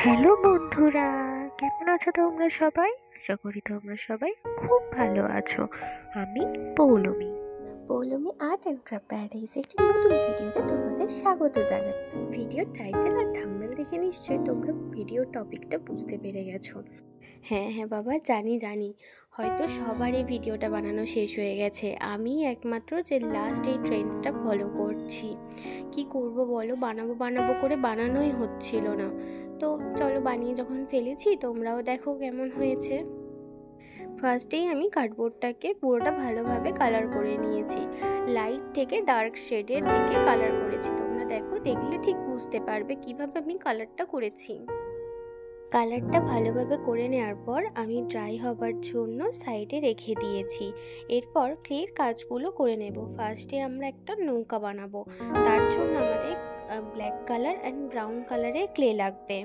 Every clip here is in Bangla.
হ্যালো বন্ধুরা, কেমন আছো তোমরা সবাই? আশা করি তোমরা সবাই খুব ভালো আছো। আমি Paulami. Paulami art and craft paradise একটি নতুন ভিডিওতে তোমাদের স্বাগত জানাই। ভিডিওর টাইটেল আর থাম্বনেল দেখে নিশ্চয়ই তোমরা ভিডিও টপিকটা বুঝতে পেরে গেছো। হ্যাঁ বাবা, জানি হয়তো সবার এই ভিডিওটা বানানো শেষ হয়ে গেছে। আমি একমাত্র যে লাস্ট এই ট্রেন্ডসটা ফলো করছি। কি করব বলো, বানাবো করে বানানোই হচ্ছিল না। তো চলো বানিয়ে যখন ফেলেছি তোমরাও দেখো কেমন হয়েছে। ফার্স্টেই আমি কার্ডবোর্ডটাকে পুরোটা ভালোভাবে কালার করে নিয়েছি। লাইট থেকে ডার্ক শেডের দিকে কালার করেছি। তোমরা দেখলে ঠিক বুঝতে পারবে কিভাবে আমি কালারটা করেছি। কালারটা ভালোভাবে করে নেওয়ার পর আমি ড্রাই হবার জন্য সাইডে রেখে দিয়েছি। এরপর ক্লের কাজগুলো করে নেব। ফার্স্টে আমরা একটা নৌকা বানাবো। তার জন্য আমাদের ব্ল্যাক কালার অ্যান্ড ব্রাউন কালারের ক্লে লাগবে।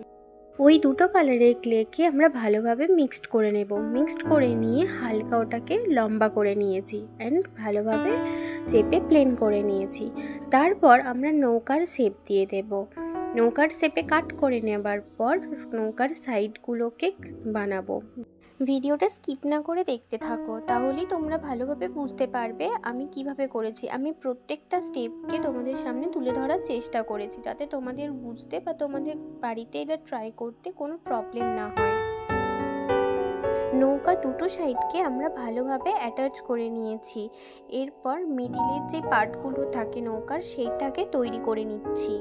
ওই দুটো কালারের ক্লেকে আমরা ভালোভাবে মিক্সড করে নেব। মিক্সড করে নিয়ে হালকা ওটাকে লম্বা করে নিয়েছি অ্যান্ড ভালোভাবে চেপে প্লেন করে নিয়েছি। তারপর আমরা নৌকার শেপ দিয়ে দেব। নৌকার শেপে কাট করে নেবার পর নৌকার সাইডগুলোকে বানাবো। ভিডিওটা স্কিপ না করে দেখতে থাকো, তাহলেই তোমরা ভালোভাবে বুঝতে পারবে আমি কিভাবে করেছি। আমি প্রত্যেকটা স্টেপকে তোমাদের সামনে তুলে ধরার চেষ্টা করেছি, যাতে তোমাদের বুঝতে বা তোমাদের বাড়িতে এটা ট্রাই করতে কোনো প্রবলেম না হয়। নৌকা দুটো সাইডকে আমরা ভালোভাবে অ্যাটাচ করে নিয়েছি। এরপর মিডিলের যে পার্টগুলো থাকে নৌকার, সেইটাকে তৈরি করে নিচ্ছি।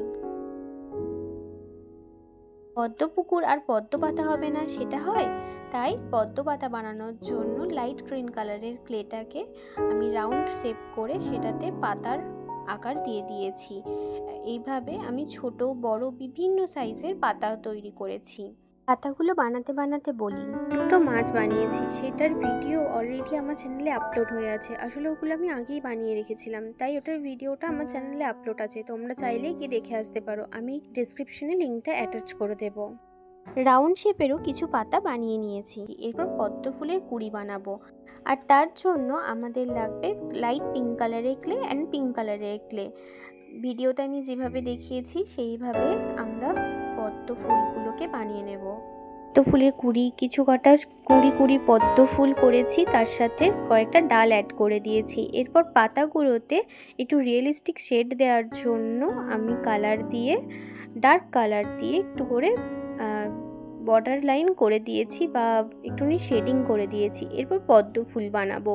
পদ্ম পুকুর আর পদ্ম পাতা হবে না সেটা হয়, তাই পদ্ম পাতা বানানোর জন্য লাইট গ্রিন কালারের ক্লেটাকে আমি রাউন্ড শেপ করে সেটাতে পাতার আকার দিয়ে দিয়েছি। এইভাবে আমি ছোট বড় বিভিন্ন সাইজের পাতা তৈরি করেছি। পাতাগুলো বানাতে বলি, দুটো মাছ বানিয়েছি, সেটার ভিডিও অলরেডি আমার চ্যানেলে আপলোড হয়ে আছে। আসলে ওগুলো আমি আগেই বানিয়ে রেখেছিলাম, তাই ওটার ভিডিওটা আমার চ্যানেলে আপলোড আছে। তোমরা চাইলে কি দেখে আসতে পারো, আমি ডিসক্রিপশনে লিঙ্কটা অ্যাটাচ করে দেব। রাউন্ড শেপেরও কিছু পাতা বানিয়ে নিয়েছি। এরপর পদ্ম ফুলের কুড়ি বানাবো, আর তার জন্য আমাদের লাগবে লাইট পিঙ্ক কালারের ক্লে অ্যান্ড পিঙ্ক কালারের ক্লে। ভিডিওতে আমি যেভাবে দেখিয়েছি সেইভাবে আমরা পদ্ম ফুলগুলোকে বানিয়ে নেব। পদ্ম ফুলের কিছু কটা কুড়ি পদ্ম ফুল করেছি, তার সাথে কয়েকটা ডাল অ্যাড করে দিয়েছি। এরপর পাতাগুলোতে একটু রিয়েলিস্টিক শেড দেওয়ার জন্য আমি ডার্ক কালার দিয়ে একটু করে বর্ডার লাইন করে দিয়েছি বা একটুখানি শেডিং করে দিয়েছি। এরপর পদ্ম ফুল বানাবো।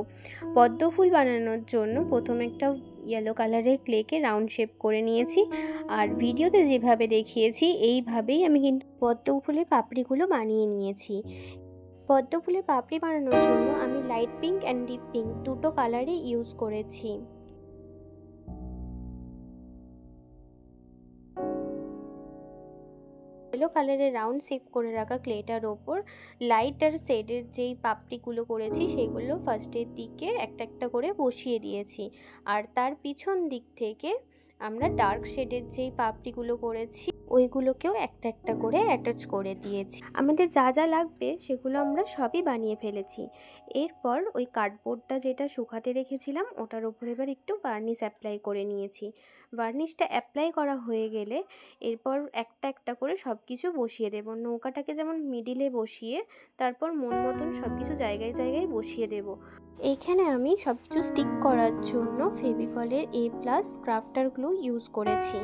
পদ্ম ফুল বানানোর জন্য প্রথমে একটা ইয়েলো কালারের ক্লেকে রাউন্ড শেপ করে নিয়েছি, আর ভিডিওতে যেভাবে দেখিয়েছি এইভাবেই আমি কিন্তু পদ্ম ফুলের পাপড়িগুলো বানিয়ে নিয়েছি। পদ্ম ফুলের পাপড়ি বানানোর জন্য আমি light pink and deep pink দুটো কালারই ইউজ করেছি। ইয়েলো কালারের রাউন্ড শেপ করে রাখা ক্লেটার ওপর লাইট আর শেডের যেই পাপড়িগুলো করেছি সেগুলো ফার্স্টের দিকে একটা করে বসিয়ে দিয়েছি, আর তার পিছন দিক থেকে আমরা ডার্ক শেডের যেই পাপড়িগুলো করেছি ওইগুলোকেও একটা করে অ্যাটাচ করে দিয়েছি। আমাদের যা লাগবে সেগুলো আমরা সবই বানিয়ে ফেলেছি। এরপর ওই কার্ডবোর্ডটা যেটা শুকাতে রেখেছিলাম ওটার উপর এবার একটু ভার্নিশ অ্যাপ্লাই করে নিয়েছি। ভার্নিশটা অ্যাপ্লাই করা হয়ে গেলে এরপর একটা করে সব কিছু বসিয়ে দেব। নৌকাটাকে যেমন মিডিলে বসিয়ে তারপর মন মতন সব কিছু জায়গায় বসিয়ে দেব। এইখানে আমি সব কিছু স্টিক করার জন্য ফেভিকলের A+ ক্রাফটার গ্লু ইউজ করেছি।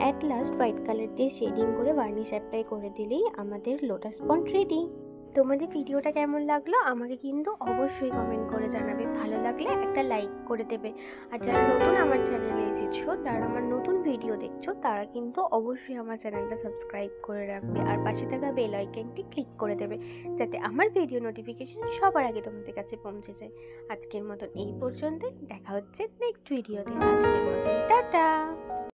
অ্যাট লাস্ট হোয়াইট কালার দিয়ে শেডিং করে ভার্নিশ অ্যাপ্লাই করে দিলেই আমাদের লোটাস পন্ড রেডি। তোমাদের ভিডিওটা কেমন লাগলো আমাকে কিন্তু অবশ্যই কমেন্ট করে জানাবে। ভালো লাগলে একটা লাইক করে দেবে। আর যারা নতুন আমার চ্যানেলে এসেছো, যারা আমার নতুন ভিডিও দেখছো, তারা কিন্তু অবশ্যই আমার চ্যানেলটা সাবস্ক্রাইব করে রাখবে আর পাশে থাকা বেল আইকনটি ক্লিক করে দেবে, যাতে আমার ভিডিও নোটিফিকেশন সবার আগে তোমাদের কাছে পৌঁছে যায়। আজকের মতন এই পর্যন্ত, দেখা হচ্ছে নেক্সট ভিডিওতে। আজকের মতন টাটা।